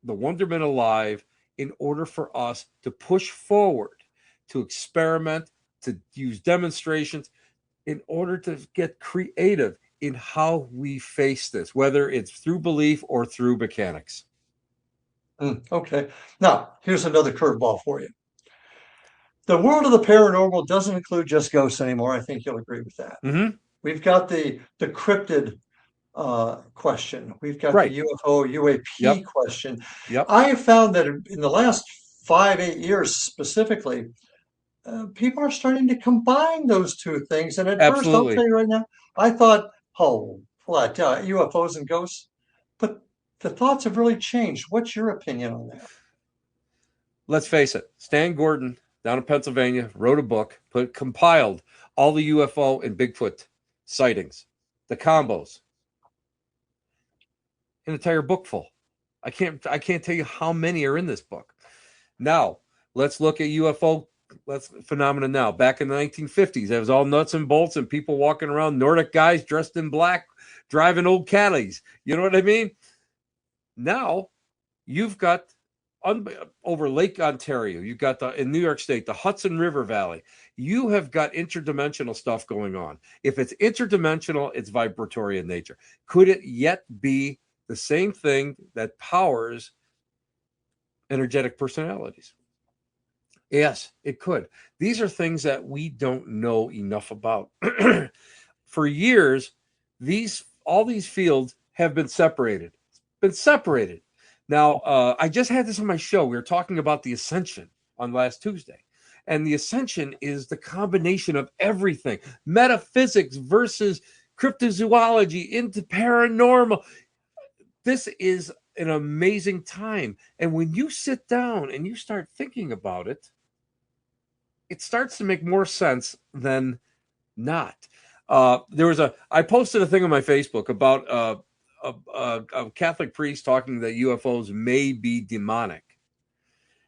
S3: the wonderment alive, in order for us to push forward, to experiment, to use demonstrations, in order to get creative in how we face this, whether it's through belief or through mechanics.
S2: Okay. Now, here's another curveball for you. The world of the paranormal doesn't include just ghosts anymore. I think you'll agree with that.
S3: Mm-hmm.
S2: We've got the cryptid question. We've got
S3: Right.
S2: the UFO, UAP
S3: Yep.
S2: question.
S3: Yep.
S2: I have found that in the last 5-8 years specifically, people are starting to combine those two things. And at first, I'll
S3: Absolutely.
S2: tell you right now, I thought, oh, what, UFOs and ghosts? But the thoughts have really changed. What's your opinion on that?
S3: Let's face it. Stan Gordon down in Pennsylvania wrote a book, compiled all the UFO and Bigfoot sightings, the combos, an entire book full. I can't tell you how many are in this book. Now, let's look at UFO phenomena now. Back in the 1950s, it was all nuts and bolts and people walking around, Nordic guys dressed in black, driving old Caddies. You know what I mean? Now, you've got over Lake Ontario, you've got in New York State, the Hudson River Valley. You have got interdimensional stuff going on. If it's interdimensional, it's vibratory in nature. Could it yet be the same thing that powers energetic personalities? Yes, it could. These are things that we don't know enough about. For years, all these fields have been separated. Now, I just had this on my show. We were talking about the ascension on last Tuesday. And the ascension is the combination of everything. Metaphysics versus cryptozoology into paranormal. This is an amazing time. And when you sit down and you start thinking about it, it starts to make more sense than not. I posted a thing on my Facebook about a Catholic priest talking that UFOs may be demonic.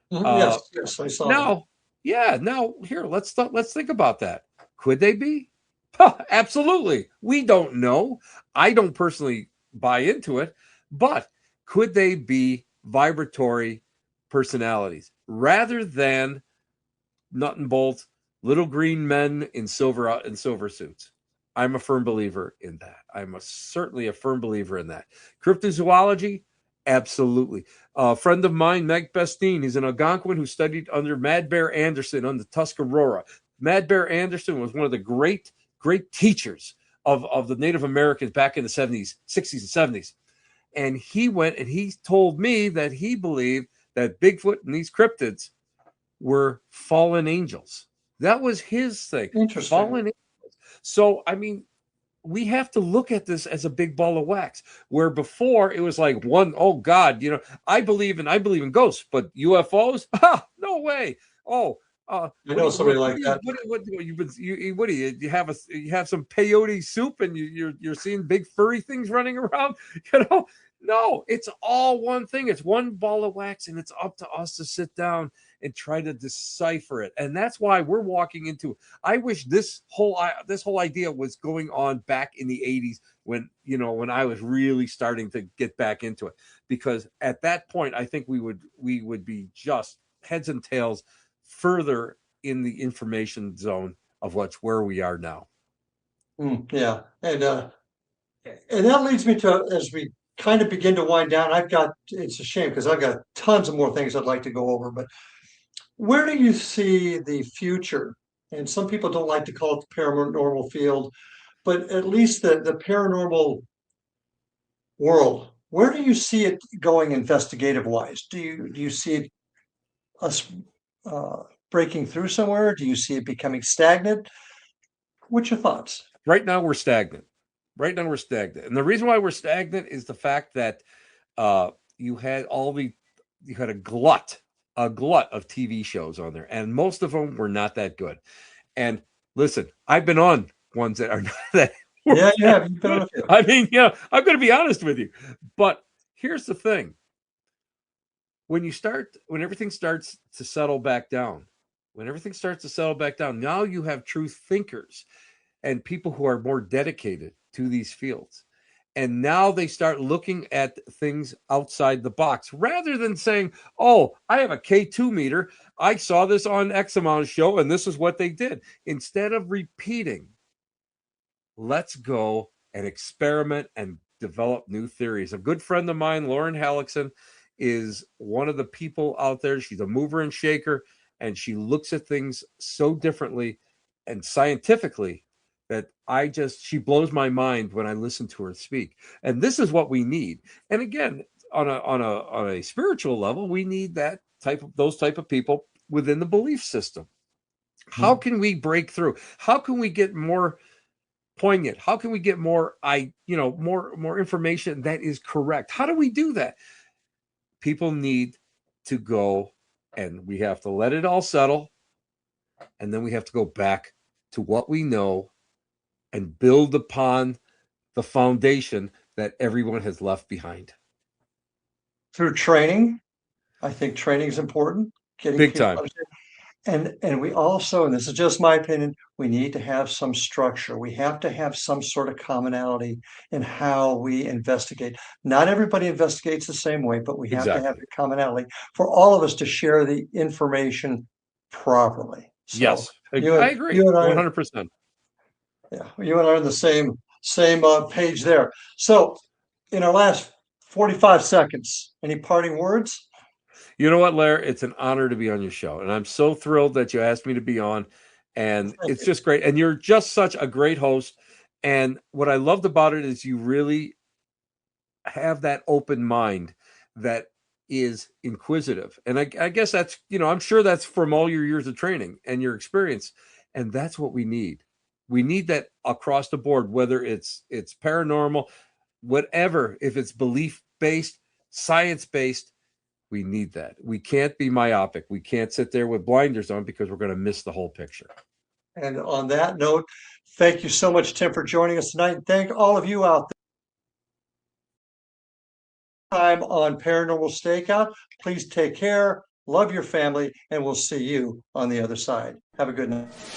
S2: Yes, I saw that.
S3: Now here, let's think about that. Could they be? Absolutely. We don't know. I don't personally buy into it, but could they be vibratory personalities rather than nut and bolt little green men in silver suits? I'm a firm believer in that. I'm certainly a firm believer in that. Cryptozoology, absolutely. A friend of mine, Meg Bestine, he's an Algonquin who studied under Mad Bear Anderson on the Tuscarora. Mad Bear Anderson was one of the great teachers of the Native Americans back in the 70s, 60s, and 70s. And he went and he told me that he believed that Bigfoot and these cryptids were fallen angels. That was his thing.
S2: Interesting.
S3: Fallen angels. So, I mean, we have to look at this as a big ball of wax, where before it was like oh God, I believe in ghosts, but UFOs, no way. Oh,
S2: I know somebody like that.
S3: What do you have? You have some peyote soup, and you're seeing big furry things running around. No, it's all one thing. It's one ball of wax, and it's up to us to sit down and try to decipher it. And that's why we're walking into. I wish this whole idea was going on back in the 80s when I was really starting to get back into it, because at that point I think we would be just heads and tails further in the information zone of where we are now.
S2: Yeah, and that leads me to, as we kind of begin to wind down, it's a shame because I've got tons of more things I'd like to go over, but where do you see the future? And some people don't like to call it the paranormal field, but at least the paranormal world, where do you see it going investigative wise? Do you see us breaking through somewhere? Do you see it becoming stagnant? What's your thoughts?
S3: Right now we're stagnant. And the reason why we're stagnant is the fact that you had a glut of TV shows on there, and most of them were not that good. And listen, I've been on ones that are not that.
S2: Yeah, you've been on a few.
S3: I mean, I'm going to be honest with you, but here's the thing: when everything starts to settle back down, now you have truth thinkers and people who are more dedicated to these fields. And now they start looking at things outside the box rather than saying, oh, I have a K2 meter. I saw this on X amount show and this is what they did. Instead of repeating, let's go and experiment and develop new theories. A good friend of mine, Lauren Hallickson, is one of the people out there. She's a mover and shaker, and she looks at things so differently and scientifically that she blows my mind when I listen to her speak. And this is what we need. And again, on a spiritual level, we need those type of people within the belief system. How can we break through? How can we get more poignant? How can we get more information that is correct? How do we do that? People need to go, and we have to let it all settle, and then we have to go back to what we know and build upon the foundation that everyone has left behind.
S2: Through training, I think training is important.
S3: Big time.
S2: And we also, and this is just my opinion, we need to have some structure. We have to have some sort of commonality in how we investigate. Not everybody investigates the same way, but we have to have the commonality for all of us to share the information properly. So
S3: yes, I agree.
S2: You and I,
S3: 100%.
S2: Yeah, you and I are on the same page there. So in our last 45 seconds, any parting words?
S3: You know what, Larry? It's an honor to be on your show. And I'm so thrilled that you asked me to be on. And it's just great. And you're just such a great host. And what I loved about it is you really have that open mind that is inquisitive. And I guess that's, I'm sure that's from all your years of training and your experience. And that's what we need. We need that across the board, whether it's paranormal, whatever, if it's belief-based, science-based. We need that. We can't be myopic. We can't sit there with blinders on because we're going to miss the whole picture.
S2: And on that note, thank you so much, Tim, for joining us tonight. Thank all of you out there. Time on Paranormal Stakeout. Please take care, love your family, and we'll see you on the other side. Have a good night.